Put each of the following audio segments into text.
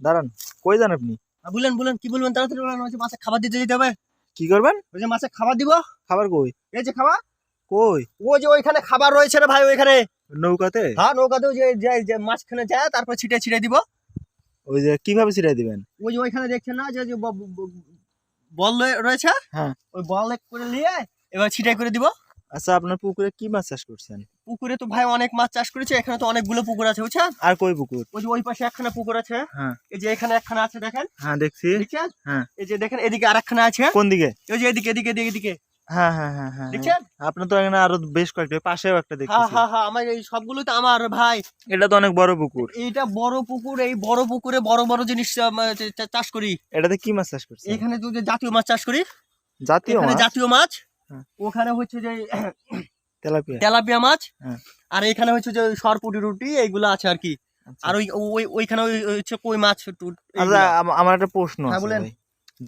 দাঁড়ান, কই যান আপনি? বলেন বলেন কি বলবেন, তাড়াতাড়ি বলেন। ওই যে মাছে খাবার দিতে যেতে হবে। কি করবেন? ওই যে মাছে খাবার দিব। খাবার কই? এই যে খাবার, কই? ওই যে ওইখানে খাবার রয়েছে রে ভাই, ওইখানে। নৌকাতে? হ্যাঁ, নৌকাতেও যে মাছখানে যায়, তারপর ছিটে ছিটে দিব। ওই যে কিভাবে ছিটাই দিবেন? ওই যে ওইখানে দেখছেন না যে যে বল রয়েছে, হ্যাঁ। ওই বল করে নিয়ে এবার ছিটাই করে দিব। আচ্ছা, আপনার পুকুরে কি মাছ চাষ করছেন? পুকুরে তো ভাই অনেক মাছ চাষ করেছে, এখানে তো অনেকগুলো পুকুর আছে বুঝছেন। আর কই পুকুর? ওই যে ওই পাশে একখানা পুকুর আছে। হ্যাঁ। এই যে এখানে একখানা আছে দেখেন। হ্যাঁ, দেখছি। দেখছেন? হ্যাঁ। এই যে দেখেন এদিকে আরেকখানা আছে। কোন দিকে? ওই যে এদিকে এদিকে এদিকে এদিকে। হ্যাঁ হ্যাঁ হ্যাঁ হ্যাঁ। দেখছেন? আপনার তো এখানে আরো বেশ কয়েকটা, পাশেও একটা হ্যাঁ দেখতেছি। হ্যাঁ হ্যাঁ, আমার এই সবগুলো তো আমার ভাই। এটা তো অনেক বড় পুকুর। এইটা বড় পুকুর, এই বড় পুকুরে বড় বড় জিনিস চাষ করি। এটাতে কি মাছ চাষ করছেন? এখানে তো যে জাতীয় মাছ চাষ করি। জাতীয় এখানে মাছ? জাতীয় মাছ। হ্যাঁ। ওখানে হচ্ছে যে তেলাপিয়া? তেলাপিয়া মাছ। হ্যাঁ। আর এখানে হচ্ছে যে সরপুটি রুটি এইগুলো আছে আর কি। আচ্ছা। আর ওইখানে হচ্ছে কই মাছ। আচ্ছা, আমার একটা প্রশ্ন হ্যাঁ, আছে বলেন। ভাই।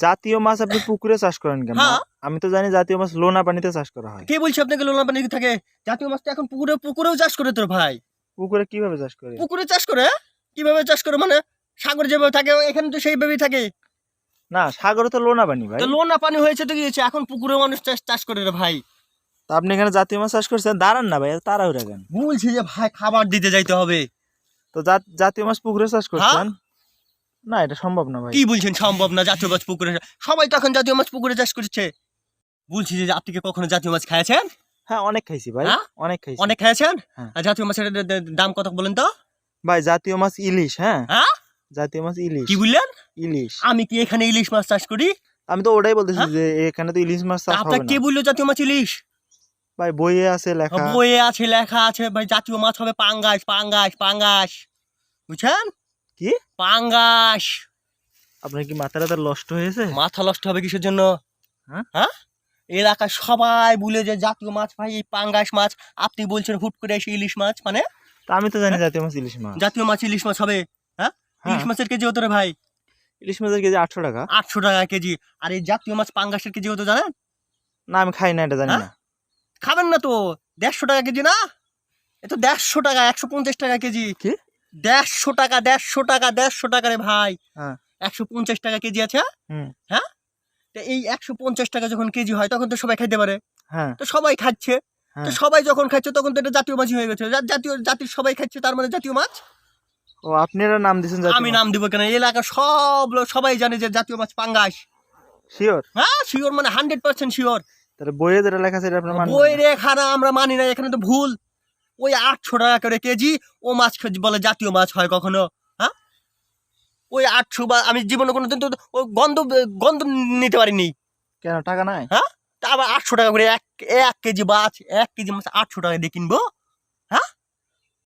জাতীয় মাছ আপনি পুকুরে চাষ করেন কেন? হ্যাঁ। আমি তো জানি জাতীয় মাছ লোনা পানিতে চাষ করা হয়। কে বলছে আপনাকে লোনা পানি থাকে? জাতীয় মাছ তো এখন পুকুরেও চাষ করে তোর ভাই। পুকুরে কিভাবে চাষ করে? পুকুরে চাষ করে? কিভাবে চাষ করে মানে? সাগর যেভাবে থাকে এখানে তো সেইভাবেই থাকে। না, সাগরে তো লোনা পানি ভাই। তো লোনা পানি হয়েছে তো কি হয়েছে, এখন পুকুরে মানুষ চাষ করে রে ভাই। তা আপনি এখানে জাতীয় মাছ চাষ করছেন? দাঁড়ান না ভাই, তাড়াহুড়া কেন? বলছি যে ভাই খাবার দিতে যাইতে হবে। তো জাতীয় মাছ পুকুরে চাষ করছেন? না, এটা সম্ভব না ভাই। কি বলছেন সম্ভব না? জাতীয় মাছ পুকুরে, সবাই তো এখন জাতীয় মাছ পুকুরে চাষ করছে। বলছি যে আপনি কি কখনো জাতীয় মাছ খাইছেন? হ্যাঁ, অনেক খাইছি ভাই। হ্যাঁ? অনেক খাইছি। অনেক খাইছেন? হ্যাঁ। আর জাতীয় মাছের দাম কত বলেন তো? ভাই, জাতীয় মাছ ইলিশ। হ্যাঁ, হ্যাঁ, জাতীয় মাছ ইলিশ। কি বললেন? ইলিশ। আমি কি এখানে ইলিশ মাছ চাষ করি? আমি তো ওটাই বলতেছি হ্যাঁ? যে এখানে তো ইলিশ মাছ চাষ হবে আপনার না। কে বললো জাতীয় মাছ ইলিশ? ভাই, বইয়ে আছে লেখা। বইয়ে আছে লেখা আছে ভাই, জাতীয় মাছ হবে পাঙ্গাস পাঙ্গাস পাঙ্গাস। বুঝছেন? কি? পাঙ্গাস। আপনার কি মাথাটা নষ্ট হয়েছে? মাথা নষ্ট হবে কিসের জন্য? হ্যাঁ? হ্যাঁ, এলাকায় সবাই বলে যে জাতীয় মাছ ভাই এই পাঙ্গাস মাছ, আপনি বলছেন হুট করে এসে ইলিশ মাছ মানে? তা আমি তো জানি জাতীয় মাছ ইলিশ মাছ। জাতীয় মাছ ইলিশ মাছ হবে? হ্যাঁ, হ্যাঁ। ইলিশ মাছের কেজি হতো রে ভাই ইলিশ মাছের কেজি 800 টাকা। 800 টাকা কেজি। আর এই জাতীয় মাছ পাঙ্গাসের কেজি হতো জানেন? না, আমি খাই না, এটা জানি হ্যাঁ? না। খাবেন না তো? 150 টাকা কেজি না? এ তো 150 টাকা, 150 টাকা কেজি। কি? 150 টাকা, 150 টাকা, 150 টাকা রে ভাই। হ্যাঁ। 150 টাকা কেজি আছে। হুম। হ্যাঁ, তো এই 150 টাকা যখন কেজি হয় তখন তো সবাই খাইতে পারে। হ্যাঁ। তো সবাই খাচ্ছে। তো হ্যাঁ। সবাই যখন খাচ্ছে তখন তো এটা জাতীয় মাছই হয়ে গেছে। জাতির সবাই খাচ্ছে, তার মানে জাতীয় মাছ। ও, আপনি এর নাম দিয়েছেন জাতীয় আমি মাছ? নাম দিব কেন? এলাকা সবাই জানে যে জাতীয় মাছ পাঙ্গাস। শিওর? হ্যাঁ, শিওর মানে 100% শিওর। তাহলে বইয়ে যেটা লেখা আছে এটা আপনার মানেন বই না? রেখা না আমরা মানি না, এখানে তো ভুল। ওই 800 টাকা করে কেজি ও মাছ বলে জাতীয় মাছ হয় কখনো? হ্যাঁ, ওই 800 বা আমি জীবনে কোনোদিন তো ও গন্ধ নিতে পারিনি। কেন, টাকা নাই? হ্যাঁ, তা আবার 800 টাকা করে এক কেজি মাছ, 1 কেজি মাছ 800 টাকা দিয়ে কিনবো? হ্যাঁ,